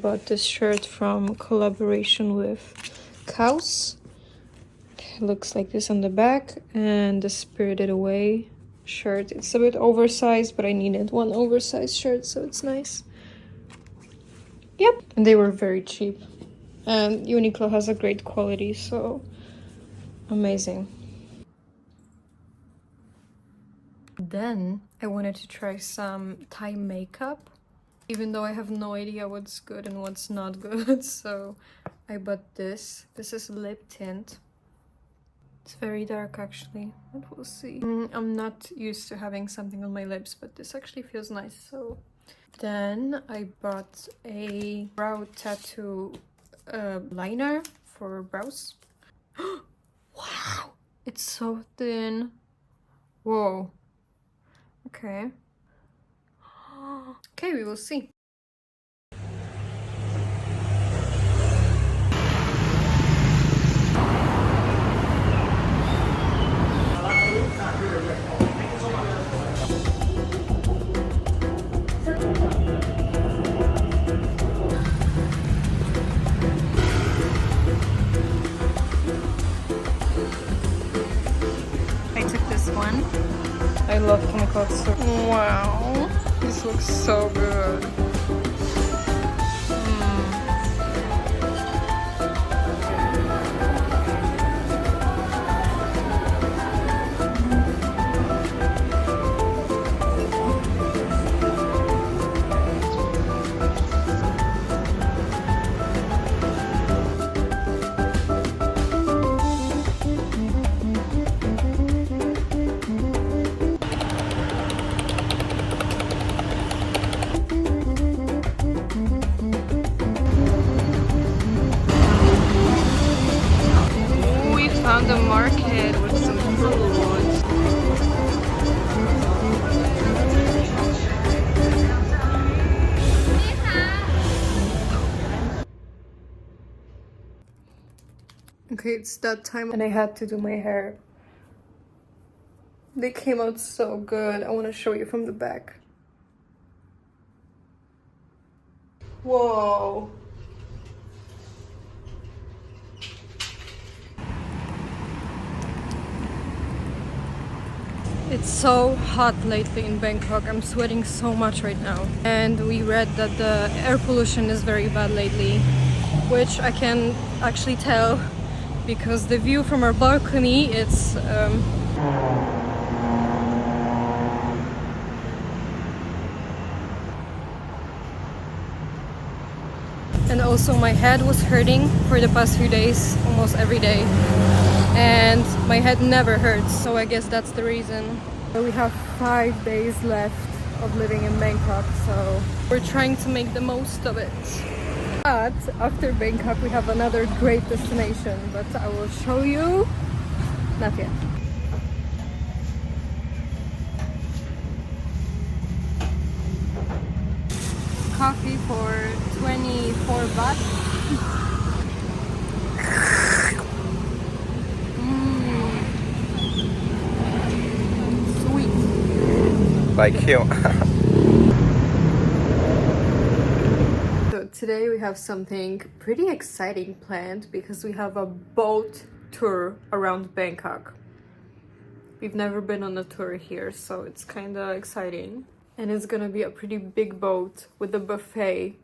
bought this shirt from collaboration with Cows. It looks like this on the back, and the Spirited Away shirt. It's a bit oversized, but I needed one oversized shirt, so it's nice. Yep, and they were very cheap. And Uniqlo has a great quality, so amazing. Then I wanted to try some Thai makeup, even though I have no idea what's good and what's not good. So I bought this. This is lip tint. It's very dark actually, but we'll see. I'm not used to having something on my lips, but this actually feels nice. So then I bought a brow tattoo liner for brows. Wow, it's so thin. Whoa. Okay. Okay, we will see. I took this one. I love chemical so wow, this looks so good. Found a market with some food. Okay, it's that time and I had to do my hair. They came out so good. I want to show you from the back. Whoa. It's so hot lately in Bangkok. I'm sweating so much right now. And we read that the air pollution is very bad lately, which I can actually tell because the view from our balcony, it's and also my head was hurting for the past few days, almost every day. And my head never hurts, so I guess that's the reason. We have 5 days left of living in Bangkok, so we're trying to make the most of it. But after Bangkok we have another great destination, but I will show you not yet. Coffee for 24 baht. Like you. So today we have something pretty exciting planned because we have a boat tour around Bangkok. We've never been on a tour here, so it's kind of exciting. And it's gonna be a pretty big boat with a buffet.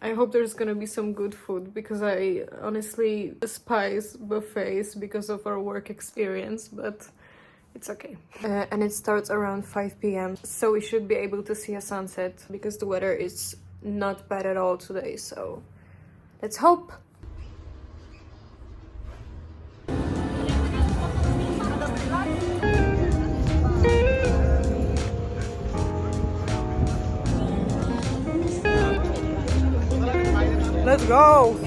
I hope there's gonna be some good food because I honestly despise buffets because of our work experience, but it's okay. And it starts around 5 p.m. so we should be able to see a sunset because the weather is not bad at all today, so let's hope. Let's go!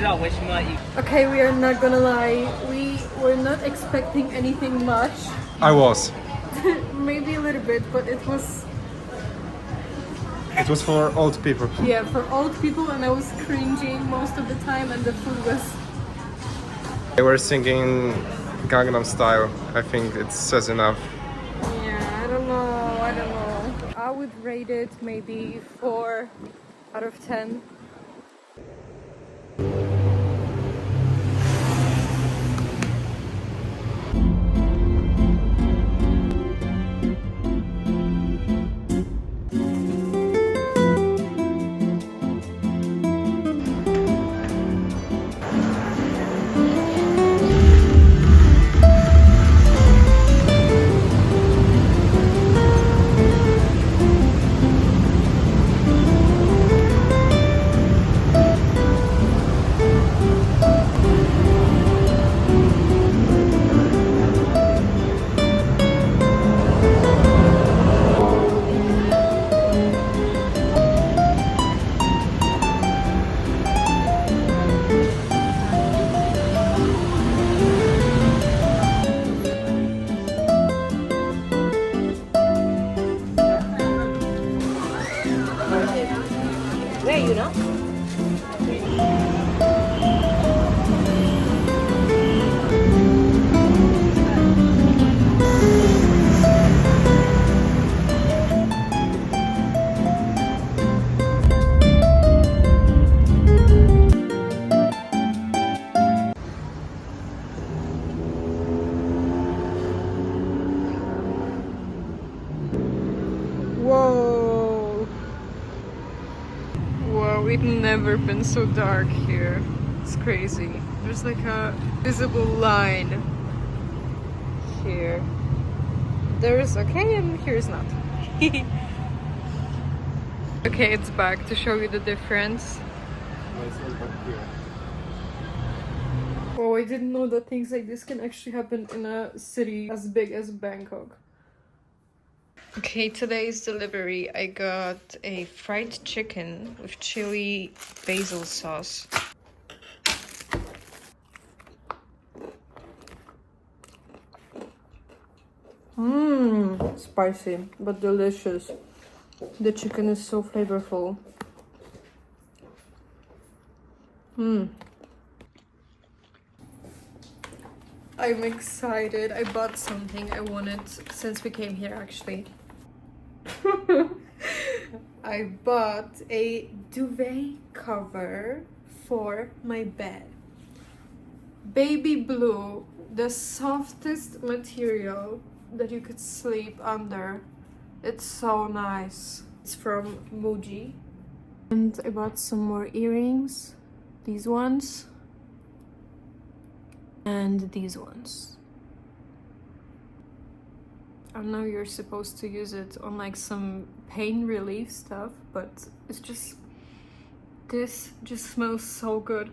Okay, we are not gonna lie. We were not expecting anything much. I was. Maybe a little bit, but it was, It was for old people. yeah, for old people, and I was cringing most of the time, and the food was. They were singing Gangnam Style. I think it says enough. Yeah, I don't know. I don't know. I would rate it maybe 4 out of 10. Whoa! Whoa, it's never been so dark here. It's crazy. There's like a visible line here. There's okay, and here's not. Okay, it's back to show you the difference. Oh, I didn't know that things like this can actually happen in a city as big as Bangkok. Okay, today's delivery, I got a fried chicken with chili basil sauce. Mmm, spicy, but delicious. The chicken is so flavorful. Mmm. I'm excited. I bought something I wanted since we came here, actually. I bought a duvet cover for my bed. Baby blue, the softest material that you could sleep under. It's so nice. It's from Muji. And I bought some more earrings. These ones. And these ones. I know you're supposed to use it on like some pain relief stuff, but it's just, this just smells so good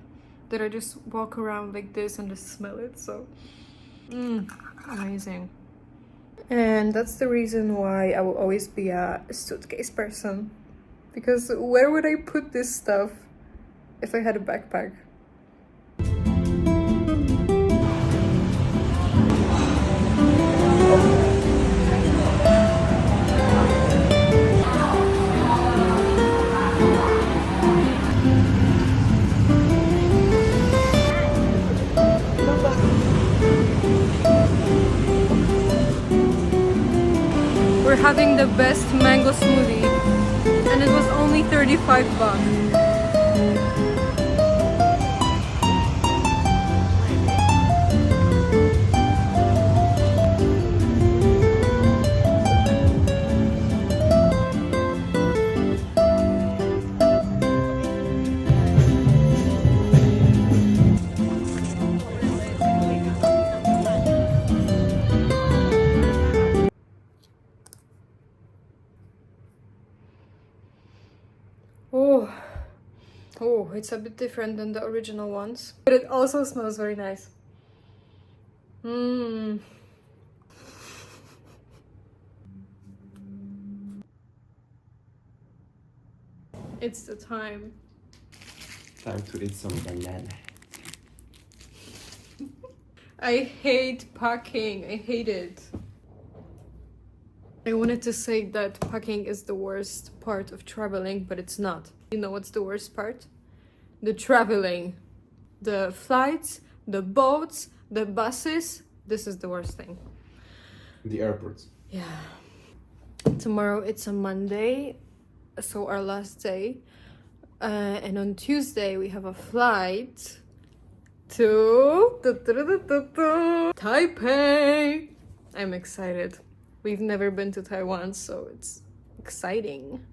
that I just walk around like this and just smell it. So amazing. And that's the reason why I will always be a suitcase person, because where would I put this stuff if I had a backpack? We're having the best mango smoothie, and it was only 35 bucks. Oh, oh, it's a bit different than the original ones, but it also smells very nice. Mmm. It's the time. Time to eat some banana. I hate packing. I hate it. I wanted to say that packing is the worst part of traveling, but it's not. You know what's the worst part? The traveling. The flights, the boats, the buses. This is the worst thing. The airports. Yeah. Tomorrow it's a Monday, so our last day. And on Tuesday we have a flight to Taipei. I'm excited. We've never been to Taiwan, so it's exciting.